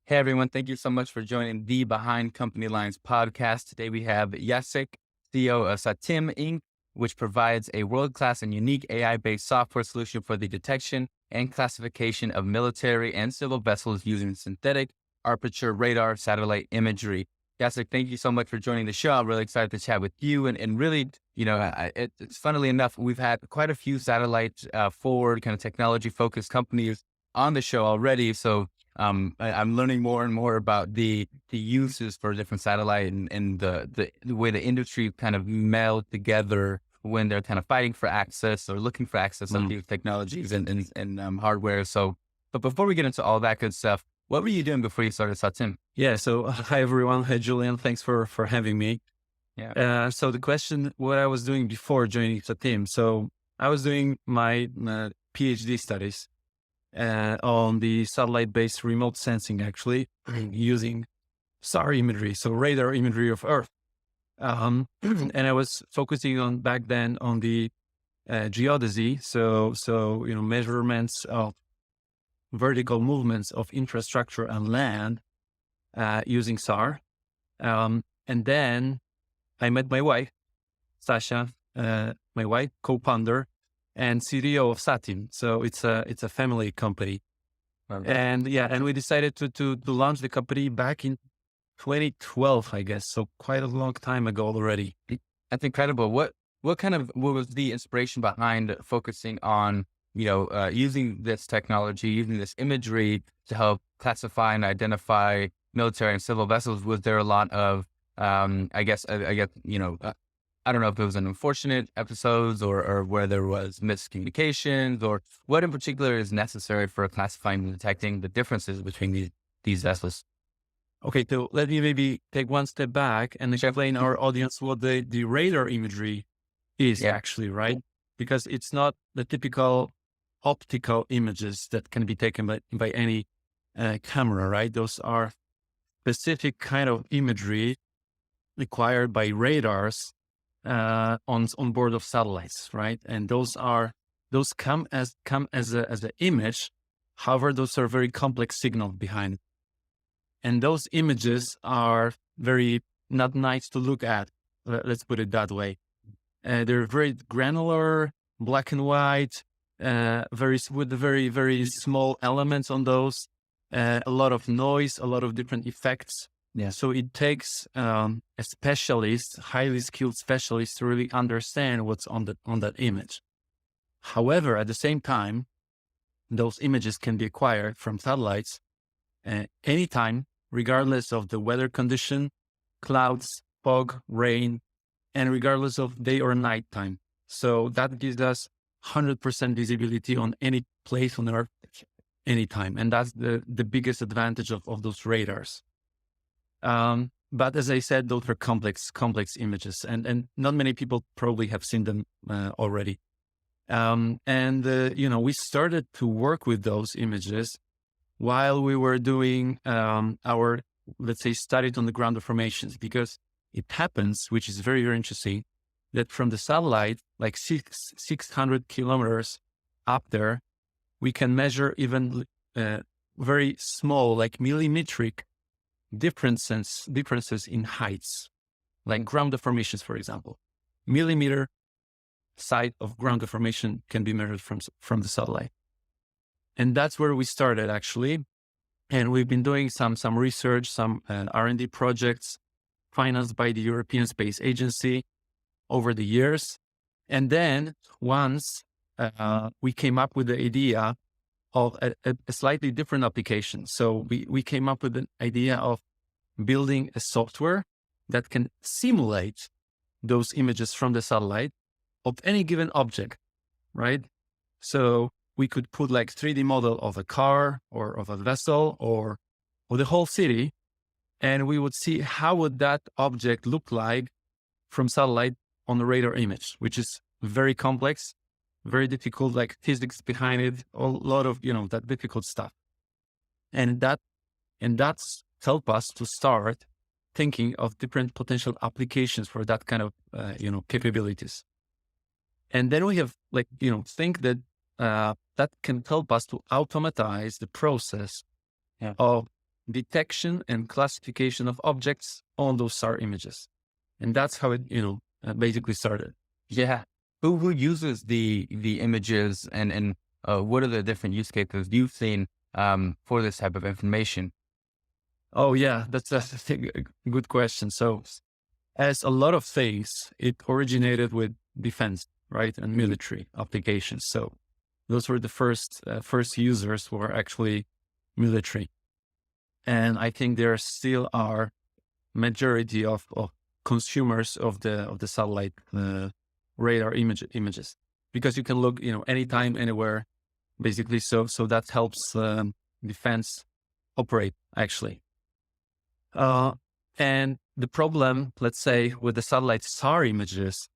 Hey everyone, thank you so much for joining the Behind Company Lines podcast. Today we have Jacek, CEO of SATIM Inc., which provides a world-class and unique AI-based software solution for the detection and classification of military and civil vessels using synthetic aperture radar satellite imagery. Jacek, thank you so much for joining the show. I'm really excited to chat with you. And really, it's funnily enough, we've had quite a few satellite forward kind of technology focused companies on the show already. So I'm learning more and more about the uses for different satellite and the way the industry kind of meld together when they're kind of fighting for access or looking for access of these technologies and hardware. So, but before we get into all that good stuff, what were you doing before you started SATIM? Yeah. So hi everyone. Hi Julian. Thanks for having me. Yeah. So the question, what I was doing before joining SATIM. So I was doing my Ph.D. studies on the satellite-based remote sensing, actually using SAR imagery, so radar imagery of Earth. And I was focusing on back then on the geodesy, so measurements of vertical movements of infrastructure and land using SAR. And then I met my wife, Sasha, my wife, co-founder and CEO of SATIM. So it's a family company. Okay. And we decided to launch the company back in 2012, I guess. So quite a long time ago already. That's incredible. What was the inspiration behind focusing on, using this technology, using this imagery to help classify and identify military and civil vessels? Was there a lot of, I don't know if it was an unfortunate episodes or where there was miscommunications, or what in particular is necessary for classifying and detecting the differences between these vessels? Okay, so let me maybe take one step back and explain our audience what the radar imagery is actually, right? Because it's not the typical optical images that can be taken by any camera, right? Those are specific kind of imagery required by radars on board of satellites, right? And those come as an image. However, those are very complex signals behind it. And those images are very not nice to look at. Let's put it that way. They're very granular, black and white, with very, very small elements on those, a lot of noise, a lot of different effects. Yeah. So it takes a specialist, highly skilled specialist, to really understand what's on that image. However, at the same time, those images can be acquired from satellites anytime, regardless of the weather condition, clouds, fog, rain, and regardless of day or night time. So that gives us 100% visibility on any place on Earth anytime. And that's the biggest advantage of those radars. But as I said, those are complex images, and not many people probably have seen them already. We started to work with those images while we were doing our, let's say, studies on the ground formations, because it happens, which is very, very interesting, that from the satellite, like 600 kilometers up there, we can measure even very small, like millimetric differences in heights, like ground deformations, for example. Millimeter side of ground deformation can be measured from the satellite. And that's where we started, actually. And we've been doing some research, some R&D projects financed by the European Space Agency over the years. And then once we came up with the idea of a slightly different application. So we came up with an idea of building a software that can simulate those images from the satellite of any given object, right? So we could put like 3D model of a car or of a vessel or the whole city, and we would see how would that object look like from satellite on the radar image, which is very complex, very difficult, like physics behind it, a lot of, that difficult stuff. And that's helped us to start thinking of different potential applications for that kind of, capabilities. And then we have think that that can help us to automatize the process of detection and classification of objects on those SAR images. And that's how it, basically started. Yeah. Who uses the images and what are the different use cases you've seen for this type of information? Oh yeah, that's a good question. So as a lot of things, it originated with defense, right? And military applications. So those were the first users who were actually military. And I think there still are majority of consumers of the satellite radar images, because you can look, anytime, anywhere, basically. So that helps defense operate actually. And the problem, let's say, with the satellite SAR images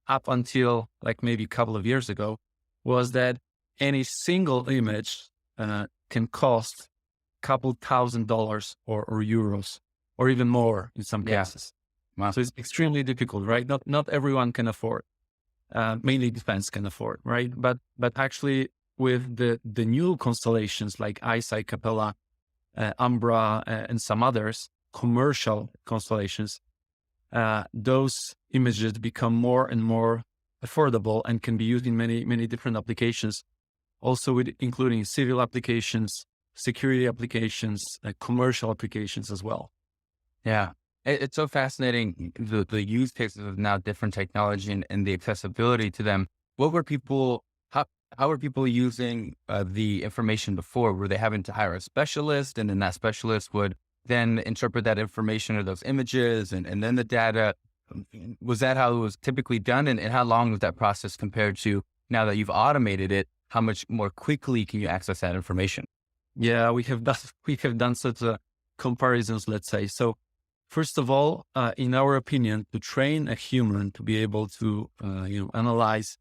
up until like maybe a couple of years ago, was that any single image can cost a couple $1,000 or euros, or even more in some cases. Wow. So it's extremely difficult, right? Not everyone can afford. Mainly defense can afford, right? But actually, with the new constellations like ICEYE, Capella, Umbra, and some others, commercial constellations, those images become more and more affordable and can be used in many different applications, also including civil applications, security applications, commercial applications as well. Yeah. It's so fascinating, the use cases of now different technology and the accessibility to them. What were people, how were people using the information before? Were they having to hire a specialist, and then that specialist would then interpret that information or those images and then the data? Was that how it was typically done? And how long was that process compared to now that you've automated it? How much more quickly can you access that information? Yeah, we have done such comparisons, let's say. So first of all, in our opinion, to train a human to be able to, analyze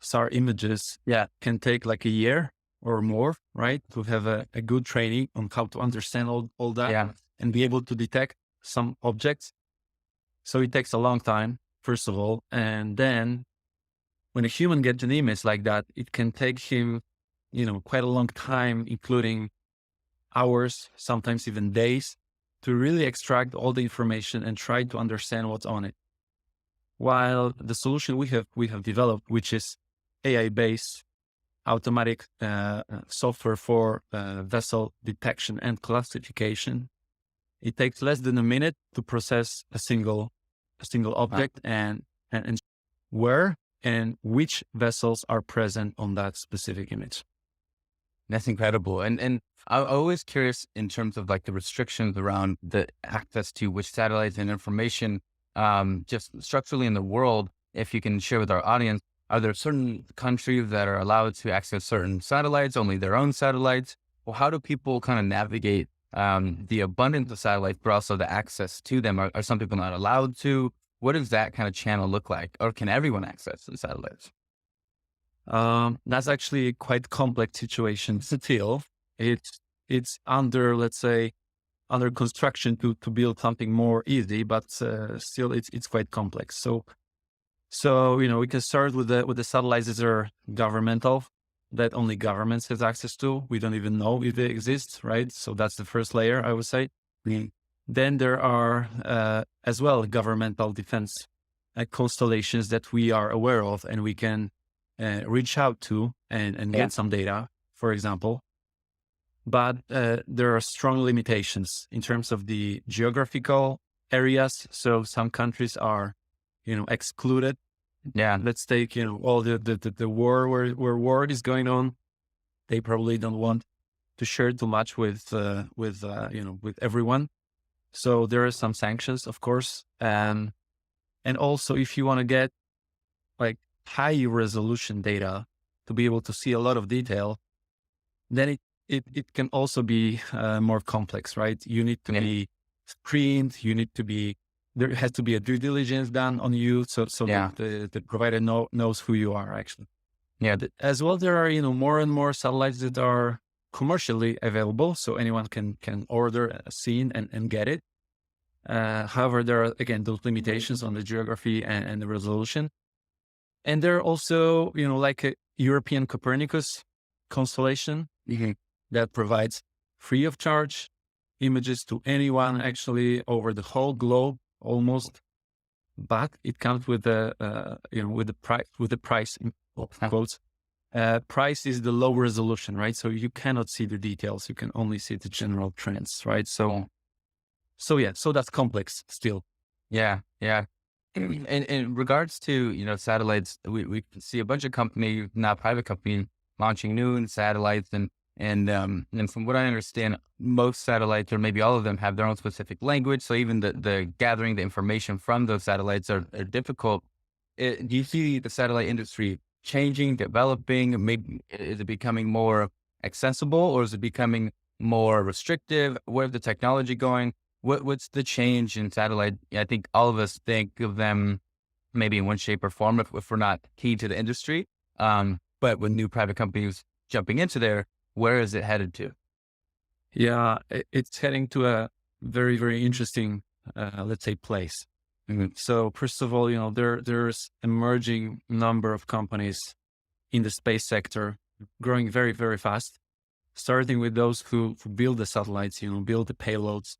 SAR images, can take like a year or more, right? To have a good training on how to understand all that and be able to detect some objects. So it takes a long time, first of all. And then when a human gets an image like that, it can take him, quite a long time, including hours, sometimes even days, to really extract all the information and try to understand what's on it. While the solution we have developed, which is AI-based automatic software for vessel detection and classification, it takes less than a minute to process a single object and where and which vessels are present on that specific image. That's incredible. And I'm always curious in terms of like the restrictions around the access to which satellites and information, just structurally in the world. If you can share with our audience, are there certain countries that are allowed to access certain satellites, only their own satellites? Well, how do people kind of navigate the abundance of satellites, but also the access to them? Are some people not allowed to? What does that kind of channel look like? Or can everyone access the satellites? That's actually a quite complex situation still. It's under, let's say, under construction to build something more easy, but still it's quite complex. So we can start with the satellites that are governmental, that only governments have access to. We don't even know if they exist, right? So that's the first layer, I would say. Then there are as well governmental defense constellations that we are aware of, and we can reach out to and get some data, for example. But there are strong limitations in terms of the geographical areas. So some countries are, excluded. Yeah. Let's take, all the war where war is going on. They probably don't want to share too much with everyone. So there are some sanctions, of course. And also, if you want to get like high resolution data to be able to see a lot of detail, then it can also be more complex, right? You need to be screened. There has to be a due diligence done on you. So the provider knows who you are actually. Yeah. As well, there are, more and more satellites that are commercially available. So anyone can order a scene and get it. However, there are, again, those limitations on the geography and the resolution. And there are also, like a European Copernicus constellation that provides free of charge images to anyone actually over the whole globe almost, but it comes with with the price in quotes. Price is the low resolution, right? So you cannot see the details. You can only see the general trends, right? So that's complex still. Yeah. Yeah. In regards to, satellites, we see a bunch of companies, not private companies, launching new satellites, and from what I understand, most satellites, or maybe all of them, have their own specific language. So even the gathering the information from those satellites are difficult. Do you see the satellite industry changing, developing? Maybe is it becoming more accessible, or is it becoming more restrictive? Where's the technology going? What's the change in satellite? I think all of us think of them maybe in one shape or form if we're not key to the industry. But with new private companies jumping into there, where is it headed to? Yeah, it's heading to a very, very interesting, let's say, place. So first of all, there's emerging number of companies in the space sector growing very, very fast, starting with those who build the satellites, build the payloads,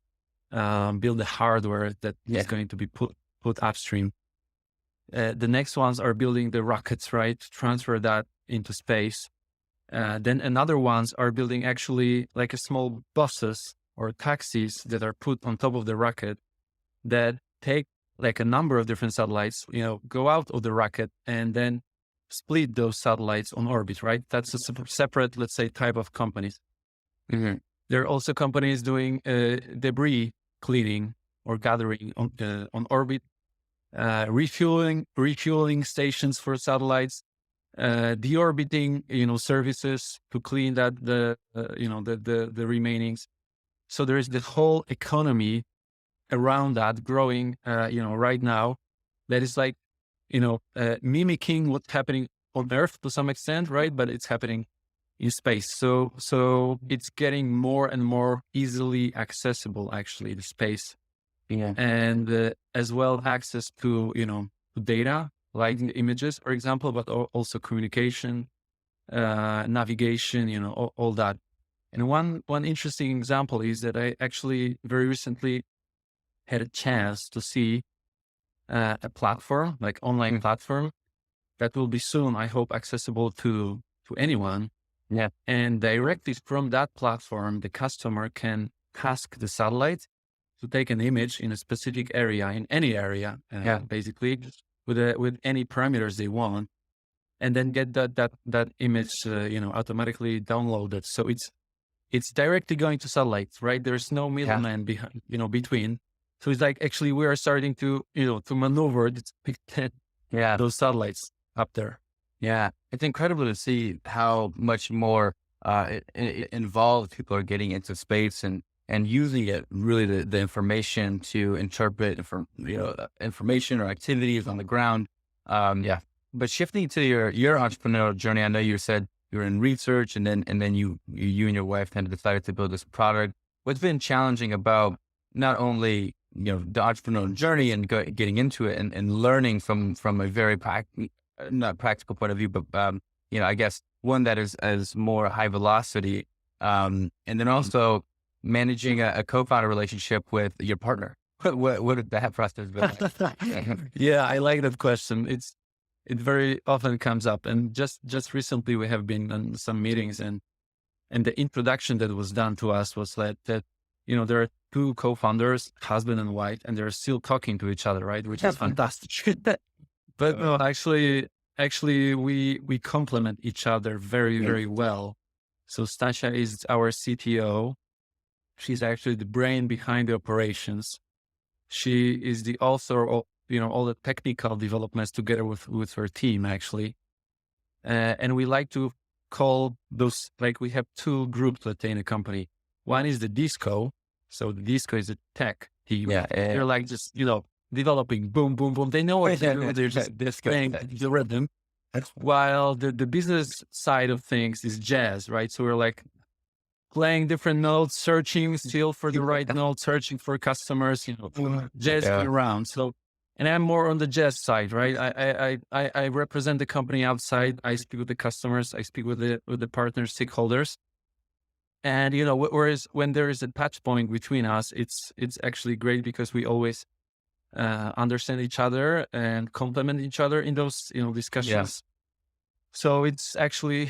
build the hardware that is going to be put upstream. The next ones are building the rockets, right? Transfer that into space. Then another ones are building actually like a small buses or taxis that are put on top of the rocket that take like a number of different satellites, go out of the rocket and then split those satellites on orbit, right? That's a separate, let's say, type of companies. Mm-hmm. There are also companies doing debris cleaning or gathering on orbit, refueling stations for satellites, deorbiting, services to clean that the remainings. So there is the whole economy around that growing, right now, that is like, mimicking what's happening on Earth to some extent, right? But it's happening in space. So it's getting more and more easily accessible, actually, the space. Yeah. And as well access to, data, like the images, for example, but also communication, navigation, all that. And one interesting example is that I actually very recently had a chance to see a platform, like online platform, that will be soon, I hope, accessible to anyone. Yeah. And directly from that platform, the customer can task the satellite to take an image in a specific area, in any area, basically, with any parameters they want, and then get that image, automatically downloaded. So it's directly going to satellites, right? There's no middleman behind, between. So it's like actually we are starting to, to maneuver those satellites up there. Yeah. It's incredible to see how much more involved people are getting into space and using it, really the information to interpret information or activities on the ground. But shifting to your entrepreneurial journey, I know you said you were in research, and then you and your wife kind of decided to build this product. What's been challenging about not only the entrepreneurial journey and getting into it and learning from a very not practical point of view, but I guess one that is more high velocity, and then also managing a co-founder relationship with your partner. What did that process been like? Yeah, I like that question. It very often comes up, and just recently we have been on some meetings, and the introduction that was done to us was that there are two co-founders, husband and wife, and they're still talking to each other, right? Which is fantastic. But no, actually, we complement each other very, very well. So Stasia is our CTO. She's actually the brain behind the operations. She is the author of, all the technical developments together with her team, actually. And we like to call those, like we have two groups, let's say, in a company. One is the disco. So the disco is a tech team. Yeah. They're like just, developing boom, boom, boom. They know what to do. They're just playing the rhythm. While the business side of things is jazz, right? So we're like playing different notes, searching still for the right note, searching for customers, jazzing around. So, and I'm more on the jazz side, right? I represent the company outside. I speak with the customers. I speak with the partners, stakeholders. And, whereas when there is a touch point between us, it's actually great because we always understand each other and complement each other in those, Yeah. discussions. So it's actually,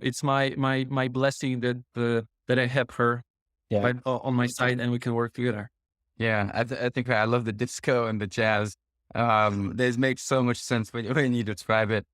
it's my blessing that I have her Yeah. on my side and we can work together. Yeah. I think I love the disco and the jazz. This makes so much sense when you describe it.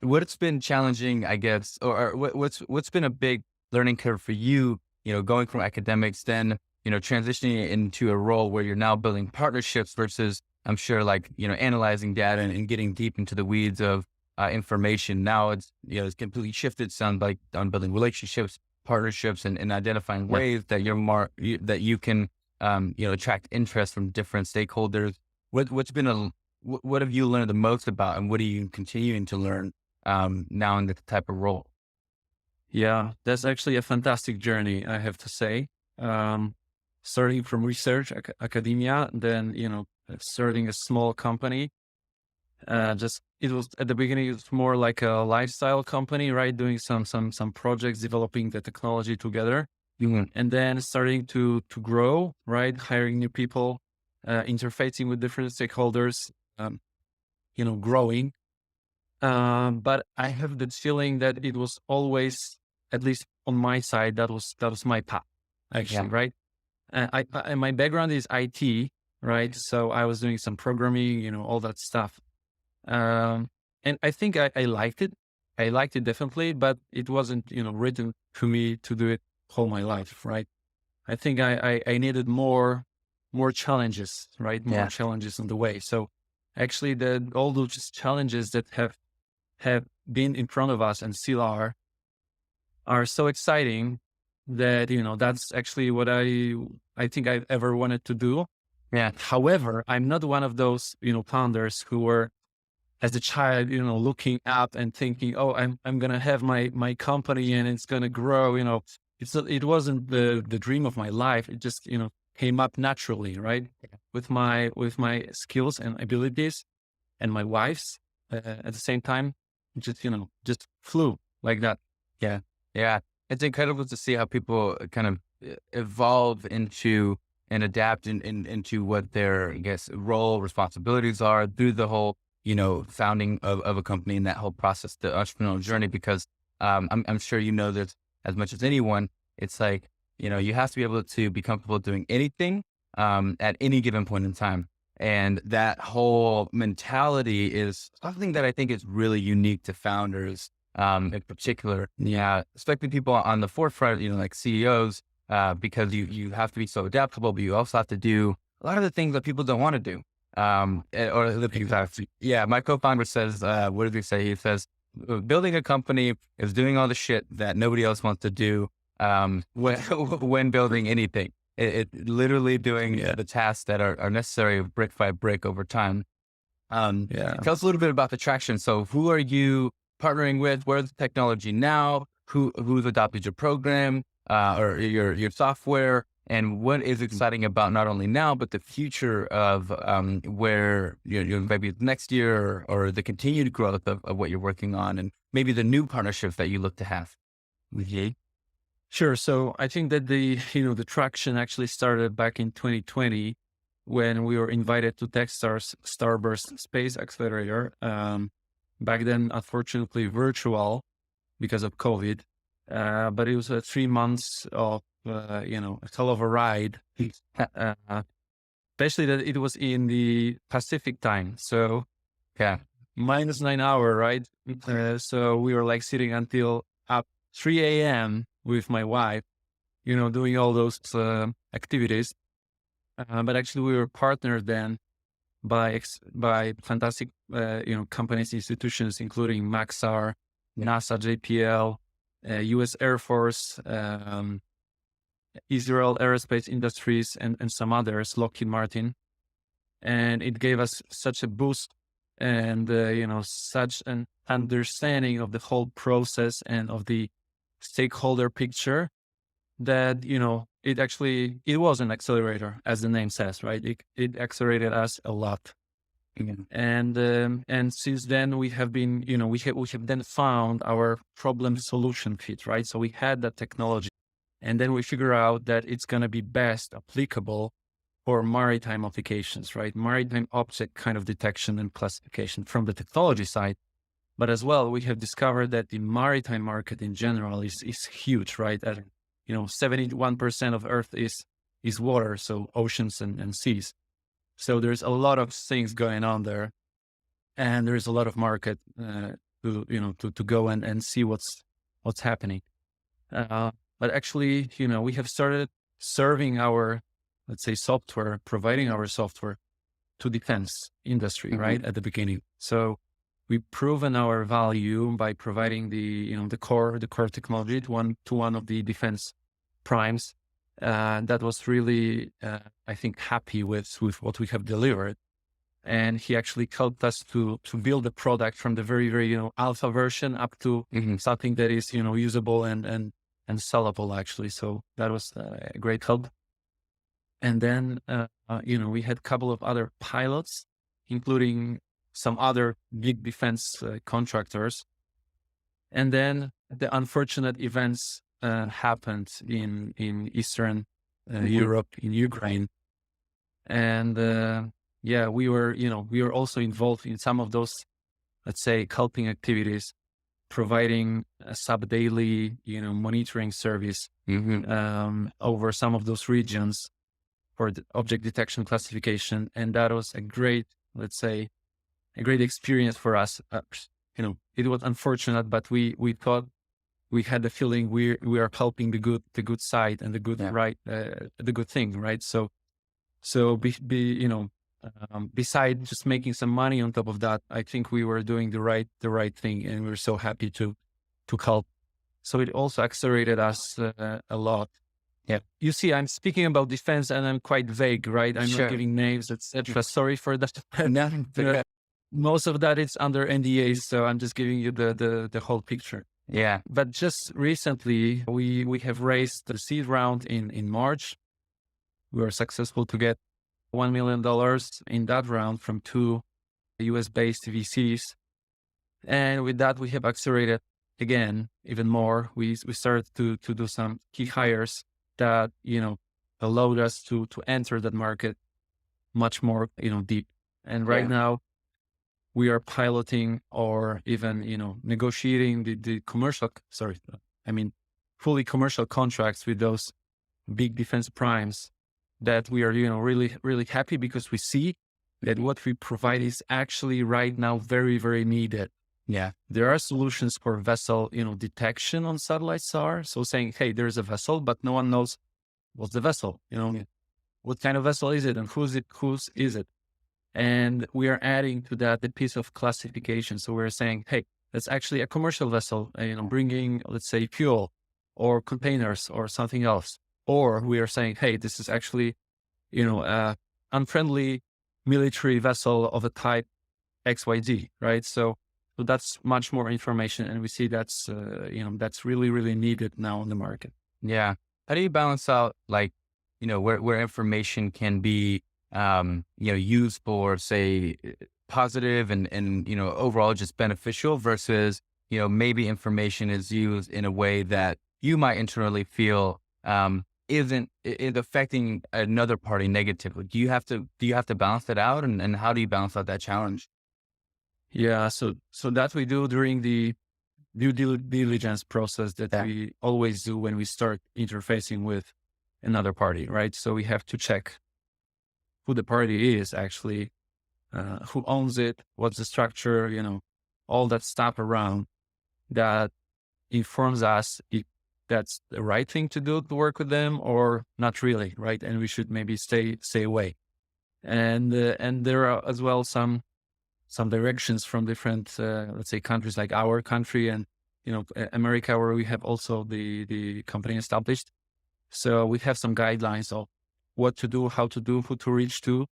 What's been challenging, I guess, or what's been a big learning curve for you, going from academics, then, transitioning into a role where you're now building partnerships versus, I'm sure, like, analyzing data and getting deep into the weeds of information. Now it's, it's completely shifted. Sounds like on building relationships, partnerships, and identifying Yeah. ways that that you can, attract interest from different stakeholders. What have you learned the most about, and what are you continuing to learn now in this type of role? Yeah, that's actually a fantastic journey, I have to say. Um, Starting from research, academia, then, starting a small company. Just it was at the beginning, it was more like a lifestyle company, right? Doing some projects, developing the technology together, Mhm. and then starting to grow, right? Hiring new people, interfacing with different stakeholders, um, growing. But I have the feeling that it was always, at least on my side, that was my path, actually, Yeah. right? And my background is IT, right? So I was doing some programming, all that stuff. Um, and I think I liked it. I liked it definitely, but it wasn't, written to me to do it all my life, right? I think I needed more challenges, right? More Yeah. challenges on the way. So actually, all those challenges that have been in front of us and still are so exciting that, that's actually what I think I've ever wanted to do. Yeah. However, I'm not one of those, founders who were as a child, looking up and thinking, oh, I'm gonna have my company and it's gonna grow. It wasn't the dream of my life. It just, came up naturally, right? With my skills and abilities and my wife's at the same time, just, just flew like that. Yeah. Yeah. It's incredible to see how people kind of evolve into and adapt into what their, I guess, role responsibilities are through the whole, founding of a company and that whole process, the entrepreneurial journey. Because I'm sure you know this as much as anyone. It's like, you have to be able to be comfortable doing anything at any given point in time. And that whole mentality is something that I think is really unique to founders, in particular. Yeah, especially people on the forefront, like CEOs, because you have to be so adaptable, but you also have to do a lot of the things that people don't want to do. Or the things yeah, my co-founder says, what did he say? He says, building a company is doing all the shit that nobody else wants to do, when, when building anything. It literally doing the tasks that are necessary brick by brick over time. Yeah. Tell us a little bit about the traction. So who are you partnering with? Where's the technology now? Who's adopted your program, or your software? And what is exciting about not only now, but the future of, where, maybe next year, or the continued growth of what you're working on, and maybe the new partnerships that you look to have? Mhm. Sure. So I think that the traction actually started back in 2020 when we were invited to Techstars Starburst Space Accelerator. Back then, unfortunately, virtual because of COVID. But it was 3 months of, a hell of a ride, uh, especially that it was in the Pacific time. So Yeah. -9 hour, right? So we were like sitting until up 3 a.m. with my wife, doing all those activities. But actually, we were partnered then by fantastic, companies, institutions, including Maxar, NASA, JPL, U.S. Air Force, Israel Aerospace Industries, and some others, Lockheed Martin. And it gave us such a boost and, such an understanding of the whole process and of the stakeholder picture that, it was an accelerator, as the name says, right? It accelerated us a lot. Yeah. And since then we have been, we have then found our problem solution fit, right? So we had that technology And then we figure out that it's going to be best applicable for maritime applications, right? Maritime object kind of detection and classification from the technology side. But as well, we have discovered that the maritime market in general is huge, right? 71% of Earth is water, so oceans and seas. So there's a lot of things going on there, and there's a lot of market to go and see what's happening. But actually, we have started serving our, let's say, providing our software to defense industry, right at the beginning. So we've proven our value by providing the core technology to one of the defense primes. That was really, I think, happy with what we have delivered. And he actually helped us to build the product from the very, very, alpha version up to something that is, usable and sellable actually. So that was a great help. And then, we had a couple of other pilots, including some other big defense contractors. And then the unfortunate events happened in Eastern Europe, in Ukraine. And we were also involved in some of those, let's say, helping activities, providing a sub-daily, monitoring service over some of those regions for the object detection classification. And that was a great, let's say, a great experience for us. It was unfortunate, but we thought, we had the feeling we are helping the good side and the good the good thing, right? So beside just making some money on top of that, I think we were doing the right thing, and we were so happy to help. So it also accelerated us a lot. Yeah, you see, I'm speaking about defense, and I'm quite vague, right? I'm not giving names, etc. Sorry for that. Most of that is under NDA, so I'm just giving you the whole picture. Yeah. But just recently, we have raised the seed round in March. We were successful to get $1 million in that round from 2 US-based VCs. And with that, we have accelerated again, even more. We started to do some key hires that, allowed us to enter that market much more, deep. And right now, we are piloting or even, negotiating the fully commercial contracts with those big defense primes that we are, really, really happy, because we see that what we provide is actually right now very, very needed. Yeah. There are solutions for vessel, detection on satellite SAR. So saying, hey, there's a vessel, but no one knows what's the vessel, what kind of vessel is it and whose is it? And we are adding to that the piece of classification. So we're saying, hey, that's actually a commercial vessel, bringing, let's say, fuel or containers or something else. Or we are saying, hey, this is actually, unfriendly military vessel of a type XYZ, right? So that's much more information. And we see that's really, really needed now on the market. Yeah. How do you balance out, like, where information can be, used for, say, positive and overall just beneficial versus, maybe information is used in a way that you might internally feel, isn't affecting another party negatively? Do you have to balance that out? And how do you balance out that challenge? Yeah. So that we do during the due diligence process that we always do when we start interfacing with another party, right? So we have to check who the party is actually, who owns it, what's the structure, all that stuff around that informs us if that's the right thing to do to work with them or not really, right? And we should maybe stay away. And there are as well some directions from different, let's say, countries like our country and, America, where we have also the company established. So we have some guidelines of what to do, how to do, who to reach to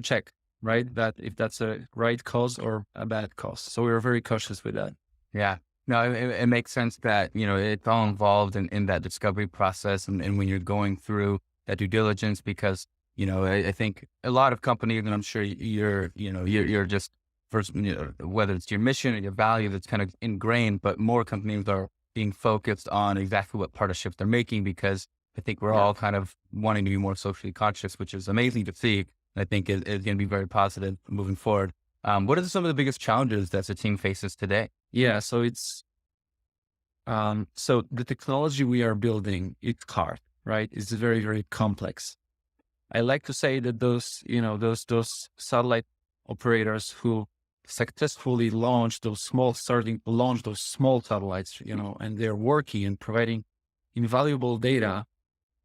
check, right? That if that's a right cause or a bad cause. So we were very cautious with that. Yeah. No, it makes sense that, it's all involved in that discovery process and when you're going through that due diligence, because, I think a lot of companies, and I'm sure you're just first, whether it's your mission or your value that's kind of ingrained, but more companies are being focused on exactly what part of shift they're making, because I think we're all kind of wanting to be more socially conscious, which is amazing to see. And I think is going to be very positive moving forward. What are some of the biggest challenges that the team faces today? Yeah. So so the technology we are building, it's hard, right? It's very, very complex. I like to say that those satellite operators who successfully launched those small satellites, and they're working and providing invaluable data.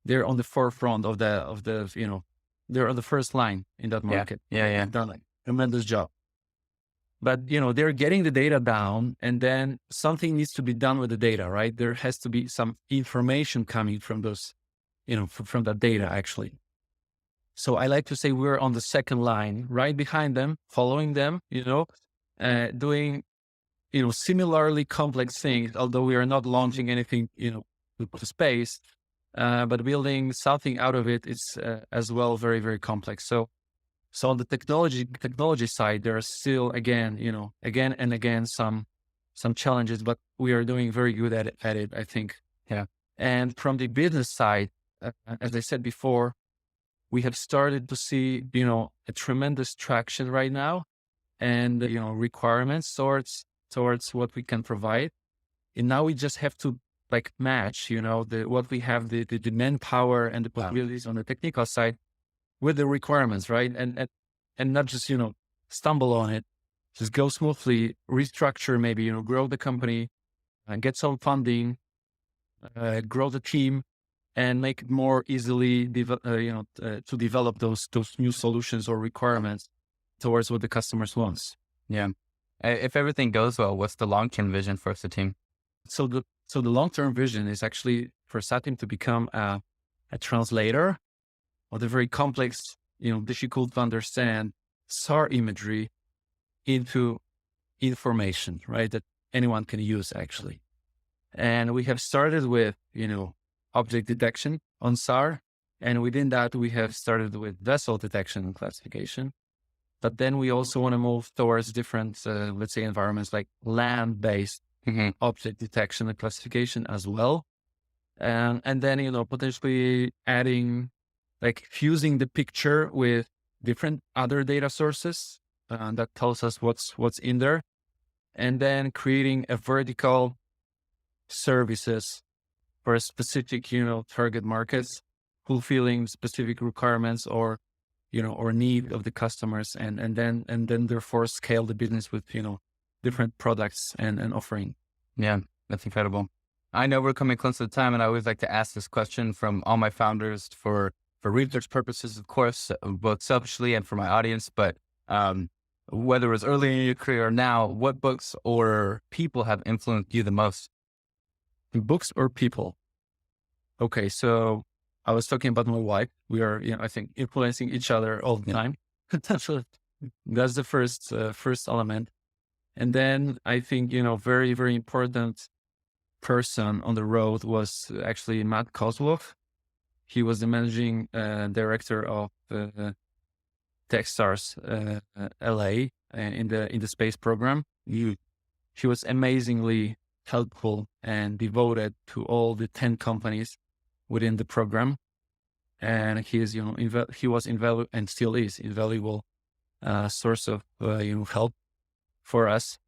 They're on the forefront of they're on the first line in that market. Yeah. Done a tremendous job. But, they're getting the data down, and then something needs to be done with the data, right? There has to be some information coming from those, from that data actually. So I like to say we're on the second line, right behind them, following them, doing, similarly complex things, although we are not launching anything, to space, but building something out of it is as well very, very complex. So on the technology side, there are still again and again some challenges, but we are doing very good at it, I think. Yeah. And from the business side, as I said before, we have started to see, a tremendous traction right now, and, requirements towards what we can provide. And now we just have to match, what we have, the manpower and the possibilities on the technical side with the requirements, right? And not just, stumble on it, just go smoothly, restructure, maybe, grow the company and get some funding, grow the team, and make it more easily, to develop those new solutions or requirements towards what the customers wants. Yeah. If everything goes well, what's the long-term vision for SATIM? So the long-term vision is actually for SATIM to become a translator of the very complex, difficult to understand SAR imagery into information, right? That anyone can use actually. And we have started with, object detection on SAR. And within that, we have started with vessel detection and classification. But then we also want to move towards different, let's say, environments like land-based object detection and classification as well. And then, potentially adding, fusing the picture with different other data sources that tells us what's in there. And then creating a vertical services for a specific, target markets, fulfilling specific requirements or need of the customers, and then therefore scale the business with, different products and offering. Yeah, that's incredible. I know we're coming close to the time, and I always like to ask this question from all my founders for research purposes, of course, both selfishly and for my audience. But whether it was early in your career or now, what books or people have influenced you the most? Books or people? Okay, so I was talking about my wife. We are, I think, influencing each other all the time. That's the first element. And then I think, very, very important person on the road was actually Matt Kozloff. He was the managing director of Techstars LA in the space program. He was amazingly helpful and devoted to all the 10 companies within the program. And he is, he was invaluable and still is invaluable source of, help for us.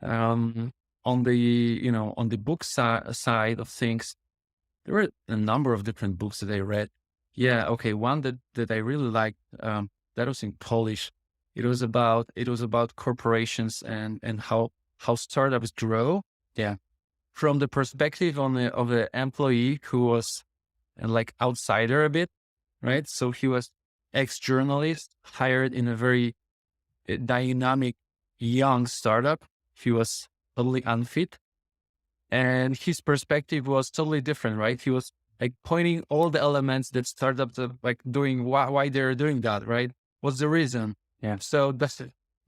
On the book side of things, there were a number of different books that I read. Yeah. Okay. One that I really liked, that was in Polish. It was about corporations and how startups grow. Yeah. From the perspective of the employee who was outsider a bit, right? So he was ex-journalist hired in a very dynamic young startup. He was totally unfit, and his perspective was totally different, right? He was pointing all the elements that startups are doing, why they're doing that, right? What's the reason? Yeah. So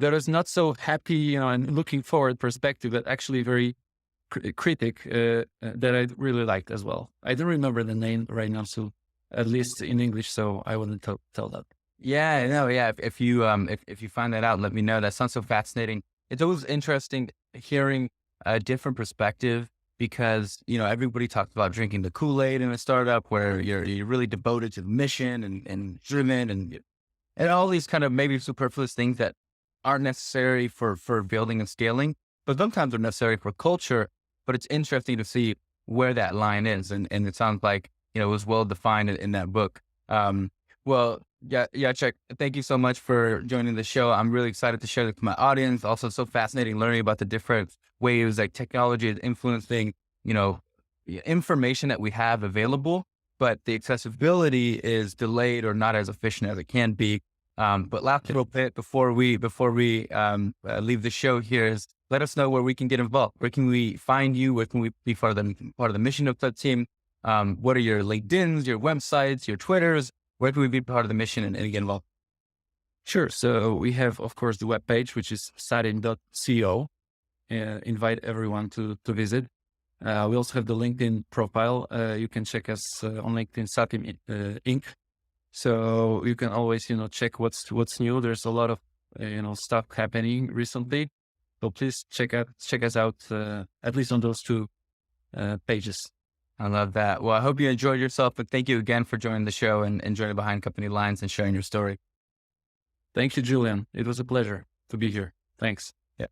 there is not so happy, and looking forward perspective, but actually very critic that I really liked as well. I don't remember the name right now, so at least in English, so I wouldn't tell that. Yeah, no, yeah. If you find that out, let me know. That sounds so fascinating. It's always interesting hearing a different perspective because, everybody talks about drinking the Kool-Aid in a startup where you're really devoted to the mission and driven and all these kind of maybe superfluous things that aren't necessary for building and scaling, but sometimes are necessary for culture. But it's interesting to see where that line is. And it sounds like, it was well defined in that book. Well, yeah, Jacek, thank you so much for joining the show. I'm really excited to share this with my audience. Also, so fascinating learning about the different ways like technology is influencing, information that we have available, but the accessibility is delayed or not as efficient as it can be. But last little bit before we leave the show here is let us know where we can get involved. Where can we find you? Where can we be part of the mission of the team? What are your LinkedIn's, your websites, your Twitters? Where can we be part of the mission and get involved? Sure. So we have, of course, the webpage, which is satim.co. Invite everyone to visit. We also have the LinkedIn profile. You can check us on LinkedIn, SATIM Inc. So you can always, check what's new. There's a lot of, stuff happening recently. So please check us out, at least on those two pages. I love that. Well, I hope you enjoyed yourself, but thank you again for joining the show and joining Behind Company Lines and sharing your story. Thank you, Julian. It was a pleasure to be here. Thanks. Yeah.